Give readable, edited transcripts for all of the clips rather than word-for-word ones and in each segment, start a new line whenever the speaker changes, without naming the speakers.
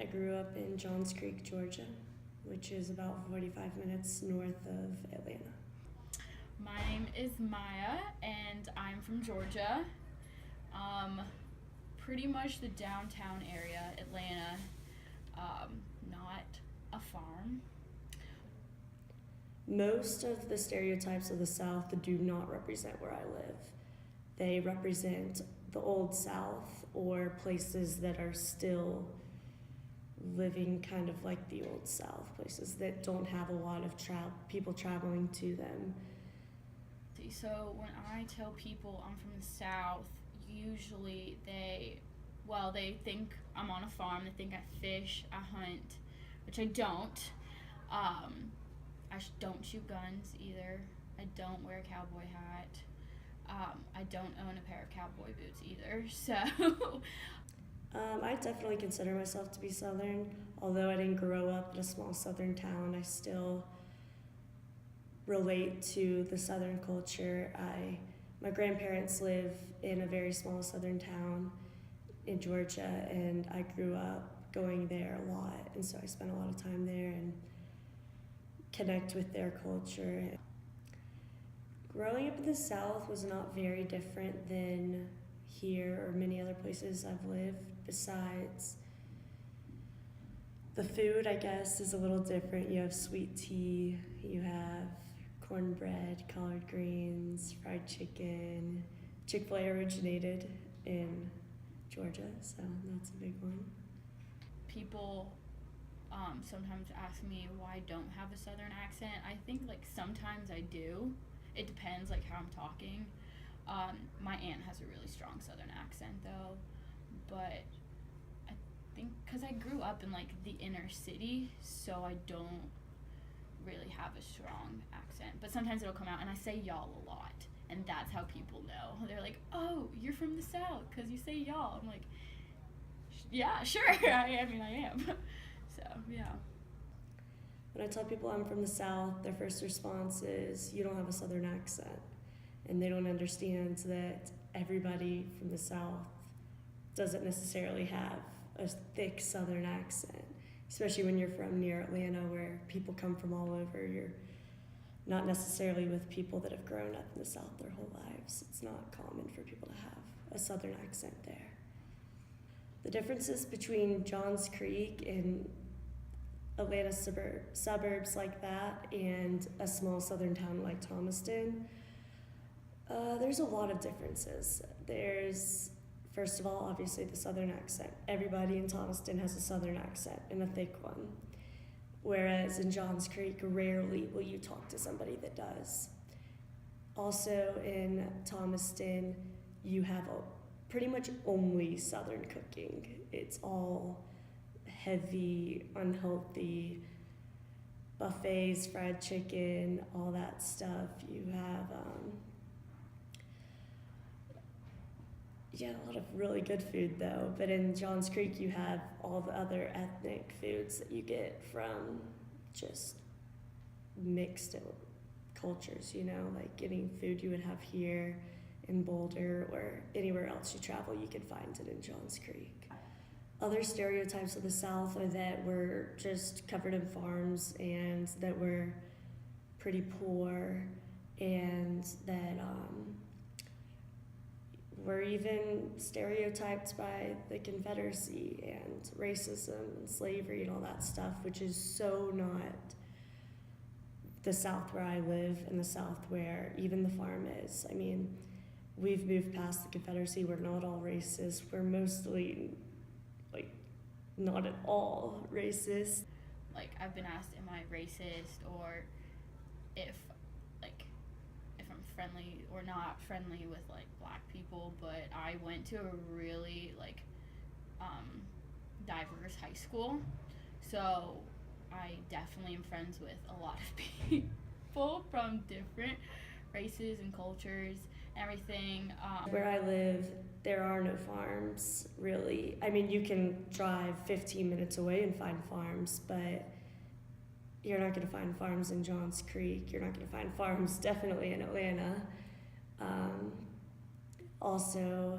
I grew up in Johns Creek, Georgia, which is about 45 minutes north of Atlanta.
My name is Maya, and I'm from Georgia. Pretty much the downtown area, Atlanta. Not a farm.
Most of the stereotypes of the South do not represent where I live. They represent the Old South or places that are still living kind of like the Old South, places that don't have a lot of people traveling to them.
So when I tell people I'm from the South, usually they think I'm on a farm. They think I fish, I hunt, which I don't. I don't shoot guns either. I don't wear a cowboy hat. I don't own a pair of cowboy boots either. So
I definitely consider myself to be Southern. Although I didn't grow up in a small Southern town, I still relate to the Southern culture. My grandparents live in a very small Southern town in Georgia, and I grew up going there a lot, and so I spent a lot of time there and connect with their culture. Growing up in the South was not very different than here or many other places I've lived, besides the food, I guess, is a little different. You have sweet tea, you have cornbread, collard greens, fried chicken. Chick-fil-A originated in Georgia, so that's a big one.
people sometimes ask me why I don't have a Southern accent. I think sometimes I do. It depends how I'm talking. My aunt has a really strong Southern accent though, but I think because I grew up in the inner city, so I don't really have a strong accent. But sometimes it'll come out, and I say y'all a lot, and that's how people know. They're like, "Oh, you're from the South because you say y'all." I'm like, "Yeah, sure. I am." So yeah.
When I tell people I'm from the South, their first response is, "You don't have a Southern accent." And they don't understand that everybody from the South doesn't necessarily have a thick Southern accent, especially when you're from near Atlanta, where people come from all over. You're not necessarily with people that have grown up in the South their whole lives. It's not common for people to have a Southern accent there. The differences between Johns Creek and Atlanta suburbs like that and a small southern town like Thomaston, there's a lot of differences. There's, first of all, obviously the Southern accent. Everybody in Thomaston has a Southern accent, and a thick one. Whereas in Johns Creek, rarely will you talk to somebody that does. Also in Thomaston, you have pretty much only Southern cooking. It's all heavy, unhealthy buffets, fried chicken, all that stuff. You have a lot of really good food though. But in Johns Creek, you have all the other ethnic foods that you get from just mixed cultures, like getting food you would have here in Boulder or anywhere else you travel, you can find it in Johns Creek. Other stereotypes of the South are that we're just covered in farms and that we're pretty poor, and that we're even stereotyped by the Confederacy and racism and slavery and all that stuff, which is so not the South where I live and the South where even the farm is. We've moved past the Confederacy. We're not all racist. We're mostly, not at all racist.
I've been asked, am I racist, or if I'm friendly or not friendly with black people, but I went to a really diverse high school, so I definitely am friends with a lot of people from different races and cultures, everything.
Where I live, there are no farms, really. You can drive 15 minutes away and find farms, but you're not going to find farms in Johns Creek. You're not going to find farms definitely in Atlanta. Also,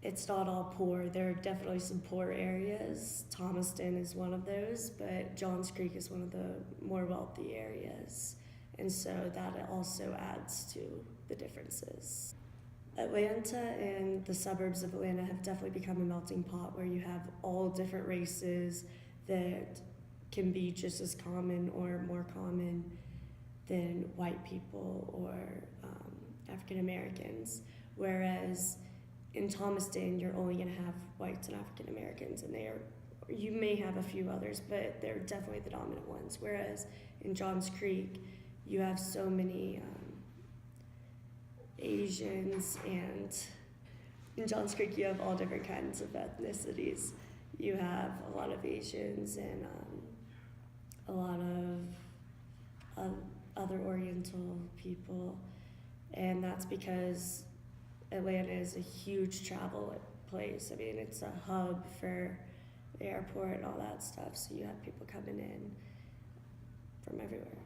it's not all poor. There are definitely some poor areas. Thomaston is one of those, but Johns Creek is one of the more wealthy areas. And so that also adds to the differences. Atlanta and the suburbs of Atlanta have definitely become a melting pot where you have all different races that can be just as common or more common than white people or African Americans. Whereas in Thomaston, you're only going to have whites and African Americans, and you may have a few others, but they're definitely the dominant ones. Whereas in Johns Creek, you have so many Asians, and in Johns Creek, you have all different kinds of ethnicities. You have a lot of Asians and a lot of other Oriental people, and that's because Atlanta is a huge travel place. I mean, it's a hub for the airport and all that stuff, so you have people coming in from everywhere.